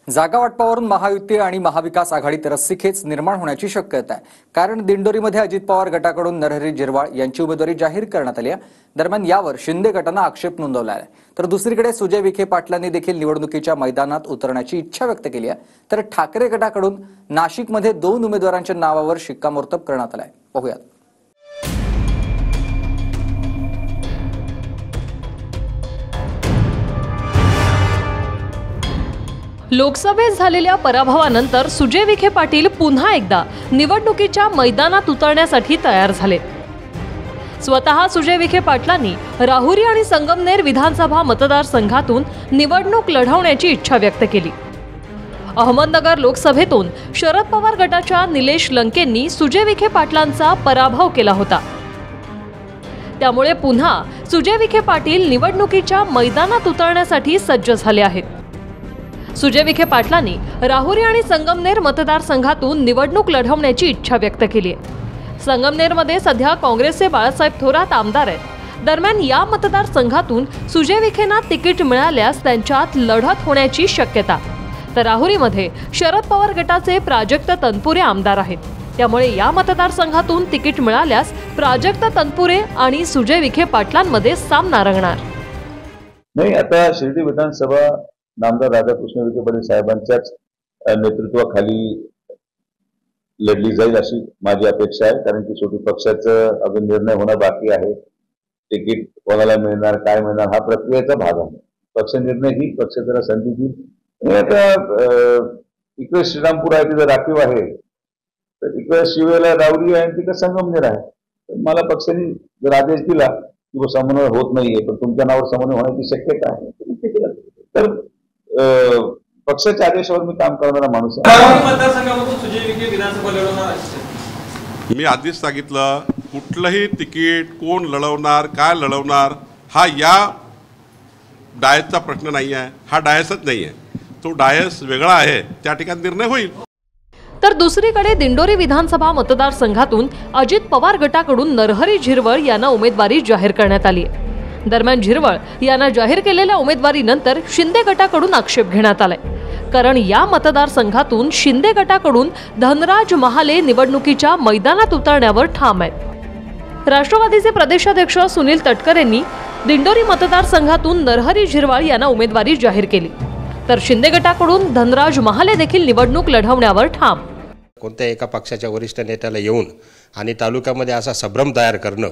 जागा वाटपावरून महायुती आणि महाविकास आघाडीत रस्सीखेच निर्माण होण्याची शक्यता आहे। कारण दिंडोरीमध्ये अजित पवार गटाकडून नरहरी झिरवाळ यांची उमेदवारी जाहीर करण्यात आली आहे। दरम्यान यावर शिंदे गटाने आक्षेप नोंदवला आहे। तर दुसरीकडे सुजय विखे पाटलांनी देखील निवडणुकीच्या मैदानात उतरण्याची इच्छा व्यक्त केली आहे। तर ठाकरे गटाकडून नाशिकमध्ये 2 उमेदवारांच्या नावावर शिक्कामोर्तब करण्यात आले आहे। पाहूया। लोकसभेत झालेल्या पराभवानंतर सुजय विखे पाटील पुन्हा एकदा निवडणुकीच्या मैदानात उतरण्यासाठी तयार झाले। स्वतः सुजय विखे पाटलांनी राहुरी आणि संगमनेर विधानसभा मतदारसंघातून निवडणूक लढवण्याची इच्छा व्यक्त केली। अहमदनगर लोकसभेतून शरद पवार गटाच्या निलेश लंकेंनी सुजय विखे पाटलांचा पराभव केला होता। त्यामुळे पुन्हा सुजय विखे पाटील निवडणुकीच्या मैदानात उतरण्यासाठी सज्ज झाले आहेत। सुजय विखे पाटलांनी राहुरी आणि संगमनेर मतदारसंघातून निवडणूक लढवण्याची इच्छा व्यक्त केली आहे। संगमनेरमध्ये सध्या काँग्रेसचे बाळासाहेब थोरात आमदार आहेत। दरम्यान या मतदारसंघातून सुजय विखेंना तिकीट मिळाल्यास त्यांच्यात लढत होण्याची शक्यता। तर राहुरीमध्ये शरद पवार गटाचे प्राजक्त तनपुरे आमदार आहेत। त्यामुळे या मतदारसंघातून तिकीट मिळाल्यास प्राजक्त तनपुरे आणि सुजय विखे पाटलांमध्ये सामना रंगणार। नाही, आता शिर्डी विधानसभा नामदार राधाकृष्ण विखे पाटील साहेबांच्याच नेतृत्वाखाली लढली जाईल अशी माझी अपेक्षा आहे। कारण की शेवटी पक्षाचं अजून निर्णय होणं बाकी आहे। तिकीट कोणाला मिळणार, काय मिळणार हा प्रक्रियेचा भाग आहे। पक्ष निर्णय ही पक्ष त्याला संधी देईल। आता इकडे श्रीरामपूर आहे तिथं राखीव आहे, तर इकडे शिवेला रावरी आहे, तिकडे संगमनेर आहे। तर मला पक्षाने जर आदेश दिला की समन्वय होत नाहीये पण तुमच्या नावावर समन्वय होण्याची शक्यता आहे, तर पक्षाच्या आदेशावर मी काम करणारा माणूस आहे। मी आधीच सांगितलं, कुठलंही तिकीट कोण लढवणार, काय लढवणार हा या डायसचा प्रश्न नाही आहे। हा डायसच नाही आहे, तो डायस वेगळा आहे, त्या ठिकाणी निर्णय होईल। तर दुसरीकडे दिंडोरी विधानसभा मतदारसंघातून अजित पवार गटाकडून नरहरी झिरवाळ यांना उमेदवारी जाहीर करण्यात आली आहे। दरम्यान झिरवाळ यांना जाहीर केलेल्या उमेदवारीनंतर शिंदे गटाकडून आक्षेप घेण्यात आलाय। कारण या मतदारसंघातून शिंदे गटाकडून धनराज महाले निवडणुकीच्या मैदानात उतरण्यावर ठाम आहेत। राष्ट्रवादीचे प्रदेशाध्यक्ष सुनील तटकरे यांनी दिंडोरी मतदारसंघातून नरहरी झिरवाळ यांना उमेदवारी जाहीर केली। तर शिंदे गटाकडून धनराज महाले देखील निवडणूक लढवण्यावर ठाम। कोणत्या एका पक्षाच्या वरिष्ठ नेत्याला येऊन आणि तालुक्यामध्ये असा संभ्रम तयार करणं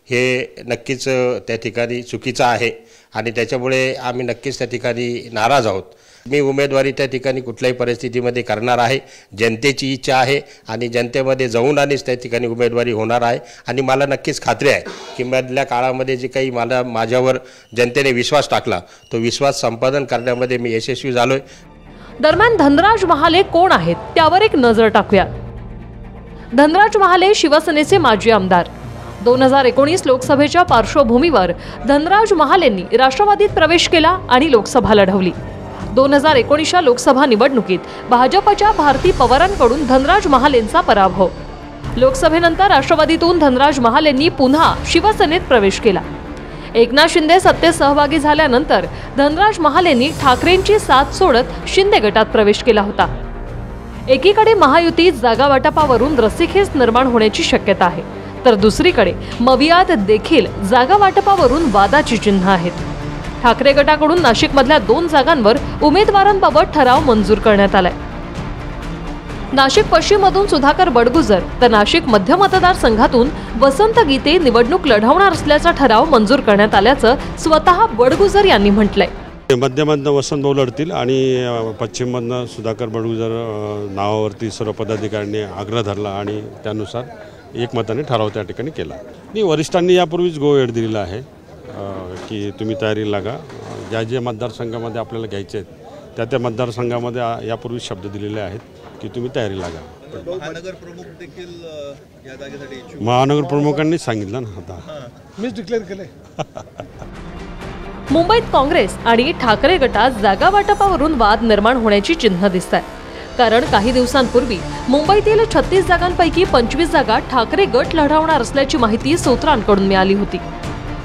हे नक्कीच त्या ठिकाणी चुकीचं आहे आणि त्याच्यामुळे आम्ही नक्कीच त्या ठिकाणी नाराज आहोत। मी उमेदवारी त्या ठिकाणी कुठल्याही परिस्थितीमध्ये करणार आहे। जनतेची इच्छा आहे आणि जनतेमध्ये जाऊन आणिच त्या ठिकाणी उमेदवारी होणार आहे आणि मला नक्कीच खात्री आहे की मधल्या काळामध्ये जे काही माझ्यावर जनतेने विश्वास टाकला तो विश्वास संपादन करण्यामध्ये मी यशस्वी झालोय। दरम्यान धनराज महाले कोण आहेत त्यावर एक नजर टाकूया। धनराज महाले शिवसेनेचे माजी आमदार। 2019 लोकसभेच्या पार्श्वभूमीवर धनराज महालेंनी राष्ट्रवादीत प्रवेश केला आणि लोकसभा लढवली। 2019च्या लोकसभा निवडणुकीत भाजपच्या भारती पवारांकडून धनराज महालेंचा पराभव। लोकसभेनंतर राष्ट्रवादीतून धनराज महालेंनी पुन्हा शिवसेनेत प्रवेश केला। एकनाथ शिंदे सत्तेत सहभागी झाल्यानंतर धनराज महालेंनी ठाकरेंची साथ सोडत शिंदे गटात प्रवेश केला होता। एकीकडे महायुतीत जागा वाटपावरून रस्सीखेच निर्माण होण्याची शक्यता आहे, तर दुसरीकडे मवियात देखील जागा वाटपावरून वादाची चिन्ह आहेत। ठाकरे गटाकडून नाशिकमधल्या 2 जागांवर उमेदवारांबाबत ठराव मंजूर करण्यात आलाय। नाशिक पश्चिममधून सुधाकर बडगुजर तर नाशिक मध्य मतदारसंघातून वसंत गीते निवडणूक लढवणार असल्याचा ठराव मंजूर करण्यात आल्याचं स्वतः बडगुजर यांनी म्हटलंय। मध्यमधनं वसंत भाऊ लढतील आणि पश्चिममधनं सुधाकर बडगुजर नावावरती सर्व पदाधिकाऱ्यांनी आग्रह धरला आणि त्यानुसार एकमताने ठराव त्या ठिकाणी केला। वरिष्ठांनी यापूर्वीच गोवेड दिलेला आहे की तुम्ही तयारी लागा। ज्या मतदारसंघामध्ये आपल्याला घ्यायचे आहेत त्या मतदारसंघामध्ये यापूर्वी शब्द दिलेले आहेत की तुम्ही तयारी लागा। महानगर प्रमुख देखील या जागेसाठी महानगर प्रमुखांनी सांगितलं ना, आता मीच डिक्लेअर केले। मुंबईत काँग्रेस आणि ठाकरे गटात जागा वाटपावरून वाद निर्माण होण्याची चिन्ह दिसत आहेत। कारण काही दिवसांपूर्वी मुंबईतील 36 जागांपैकी 25 जागा ठाकरे गट लढवणार असल्याची माहिती सूत्रांकडून मिळाली होती।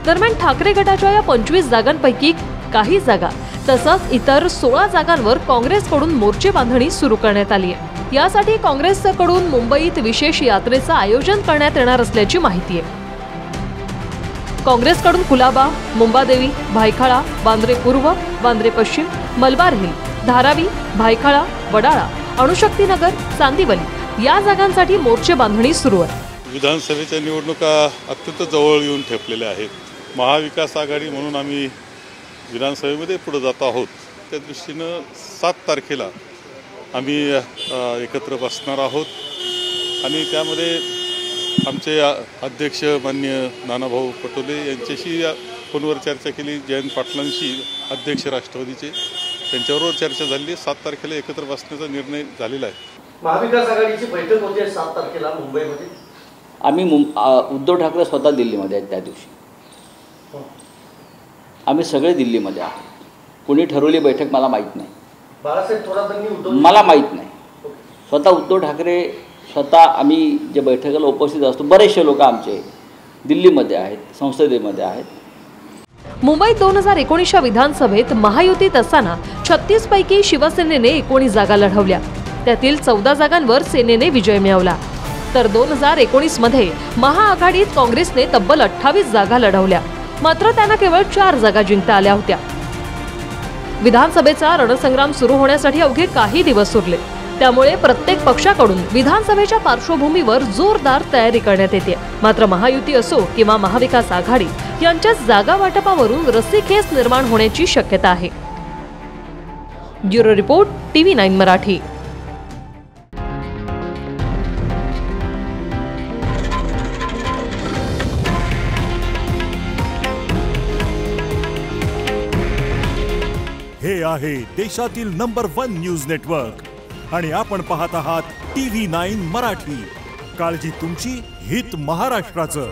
दरम्यान ठाकरे गटाच्या या 25 जागांपैकी काही जागा तसंच इतर 16 जागांवर काँग्रेसकडून मोर्चे बांधणी सुरू करण्यात आली आहे। यासाठी काँग्रेसकडून मुंबईत विशेष यात्रेचं आयोजन करण्यात येणार असल्याची माहिती आहे। काँग्रेसकडून कुलाबा, मुंबादेवी, भायखळा, वांद्रे पूर्व, वांद्रे पश्चिम, मलबार हिल, धारावी, भायखळा, वडाळा, अणुशक्तीनगर, चांदिवली या जागांसाठी मोर्चे बांधणी सुरू आहे। विधानसभेच्या निवडणुका अत्यंत जवळ येऊन ठेपलेल्या आहेत। महाविकास आघाडी म्हणून आम्ही विधानसभेमध्ये पुढे जात आहोत। त्या दृष्टीनं 7 तारखेला आम्ही एकत्र बसणार आहोत आणि त्यामध्ये आमचे अध्यक्ष माननीय नानाभाऊ पटोले यांच्याशी फोनवर चर्चा केली, जयंत पाटलांशी अध्यक्ष राष्ट्रवादीचे त्यांच्याबरोबर चर्चा झाली। 7 तारखेला एकत्र बसण्याचा निर्णय झालेला आहे। महाविकास आघाडीची बैठक होते 7 तारखेला मुंबईमध्ये। आम्ही उद्धव ठाकरे स्वतः दिल्लीमध्ये आहेत त्या दिवशी। आम्ही सगळे दिल्लीमध्ये आहोत। कोणी ठरवली बैठक मला माहीत नाही, बाळासाहेब थोरातांनी उद्धव मला माहीत नाही। स्वतः उद्धव ठाकरे स्वतः आम्ही जे बैठकीला उपस्थित असतो, बरेचसे लोक आमचे दिल्लीमध्ये आहेत, संसदेमध्ये आहेत। मुंबईत 2019च्या विधानसभेत महायुतीत असताना 36 पैकी शिवसेनेने 19 जागा लढवल्या। त्यातील 14 जागांवर सेनेने विजय मिळवला, तर 2019 मध्ये महाआघाडीत काँग्रेसने तब्बल 28 जागा लढवल्या, मात्र त्यांना केवळ 4 जागा जिंकता आल्या होत्या। विधानसभेचा रणसंग्राम सुरू होण्यासाठी अवघे काही दिवस उरले, त्यामुळे प्रत्येक पक्षाकडून विधानसभेच्या पार्श्वभूमीवर जोरदार तयारी करण्यात येते। मात्र महायुती असो किंवा महाविकास आघाडी यांच्या जागा वाटपावरून रस्सीखेच निर्माण होण्याची शक्यता आहे। Bureau report, TV9 Marathi. हे आहे देशातील नंबर 1 न्यूज नेटवर्क आणि आपण पाहत आहात TV9 मराठी। काळजी तुमची, हित महाराष्ट्राचं।